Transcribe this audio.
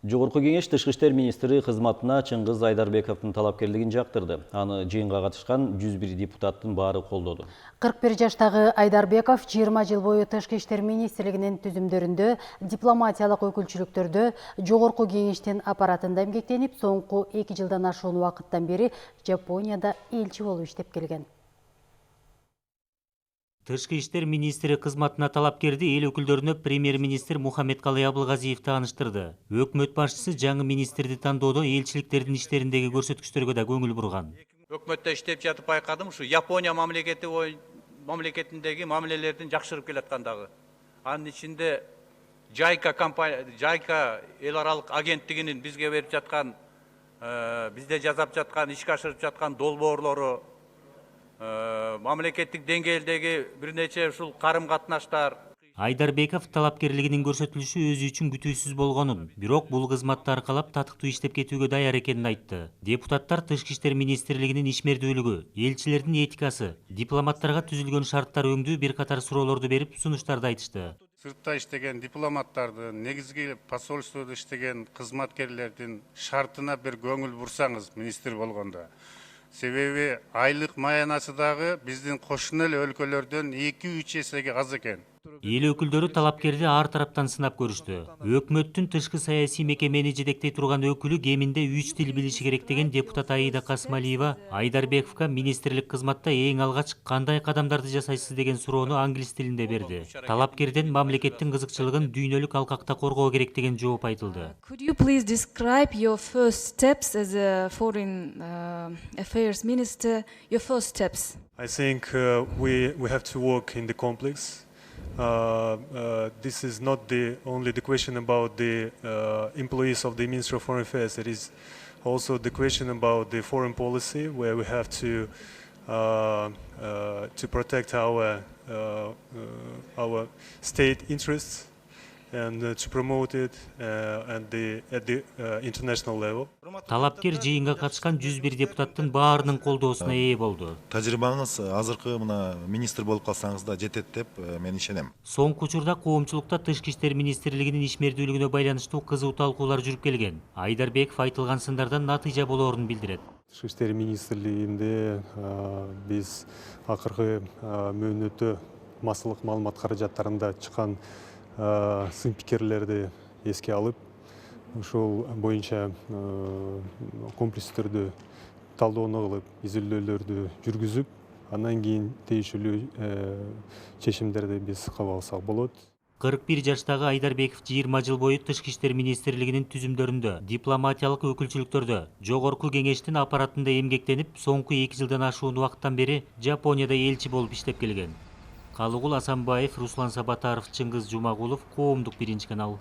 Жогорку кеңеш Тышкы иштер министри кызматына Чыңгыз Айдарбековдун талапкерлигин жактырды. Аны жыйынга катышкан 101 депутаттын баары колдоду. 41 жаштагы Айдарбеков 20 жыл бою Тышкы иштер министрлигинин түзүмдөрүндө, дипломатиялык өкүлчүлүктөрдө, жогорку кеңештин аппаратында эмгектенип, соңку 2 жылдан ашуун убакыттан бери Жапонияда элчи болуп иштеп келген. Тышкы иштер министри кызматына талапкерди эл өкүлдөрүнө премьер-министр Мухаммедкалый Абылгазиев тааныштырды. Өкмөт башчысы жаңы министрди тандоодо элчиликтердин иштериндеги көрсөткүчтөргө да көңүл бурган. Өкмөттө иштеп жатып байкадым, ушу Япония мамлекетиндеги мамилелердин жакшырып келаткандыгы. Анын ичинде Жайка эл аралык агенттигинин бизге берип жаткан, бизде жасап жаткан, ишке ашырып жаткан долбоорлору, мамлекеттик деңгээлдеги бир нече ушул карым-катнаштар. Айдарбеков талапкерлигинин көрсөтүлүшү өзү үчүн күтүүсүз болгонун, бирок бул кызматты аркалап татыктуу иштеп кетүүгө даяр экенин айтты. Депутаттар Тышкы иштер министрлигинин ишмердүүлүгү, элчилердин этикасы, дипломаттарга түзүлгөн шарттар өңдүү бир катар суроолорду берип, сунуштарды айтышты. Сыртта иштеген дипломаттардын, негизги посольстводо иштеген кызматкерлердин шартына бир көңүл бурсаңыз министр болгондо. Себеби айлык маянасы дагы биздин кошуна эле өлкөлөрдөн 2-3 эсеге аз экен. Эл өкүлдөрү талапкерди ар тараптан сынап көрүштү. Өкмөттүн тышкы саясий мекемени жетектей турган өкүлү кеминде 3 тил билиши керек деген депутат Аида Касмалиева Айдарбековго министрлик кызматта эң алгач кандай кадамдарды жасайсыз деген суроону англис тилинде берди. Талапкерден мамлекеттин кызыкчылыгын дүйнөлүк алкакта коргоо керек деген жооп айтылды. Could you please describe your first steps as a foreign affairs minister? Your first steps. I think we have to work in the complex. This is not only the question about the employees of the Ministry of Foreign Affairs. It is also the question about the foreign policy, where we have to protect our state interests and to promote it at the international level. Талапкер жыйынга катышкан 101 депутаттын баарынын колдоосуна ээ болду. Тажрыйбаңыз азыркы мына министр болуп калсаңыз да жетет деп мен ишенем. Соңку учурда коомчулукта Тышкы иштер министрлигинин ишмердүүлүгүнө байланыштуу кызуу талкуулар жүрүп келген. Айдарбеков айтылган сындардан натыйжа болоорун билдирет. Тышкы иштер министрлигинде биз акыркы мөөнөттө массалык маалымат каражаттарында чыккан сын пикирлерди эске алып, ошол боюнча комплекс түрдө талдоону кылып, изилдөөлөрдү жүргүзүп, андан кийин тийиштүү чечимдерди биз кабыл алсак болот. 41 жаштагы Айдарбеков 20 жыл бою Тышкы иштер министрлигинин түзүмдөрүндө, дипломатиялык өкүлчүлүктөрдө, жогорку кеңештин аппаратында эмгектенип, соңку 2 жылдан ашуун убакыттан бери Жапонияда элчи болуп иштеп келген. Калыгул Асанбаев, Руслан Сабатаров, Чыңгыз Жумагулов, Коомдук 1 канал.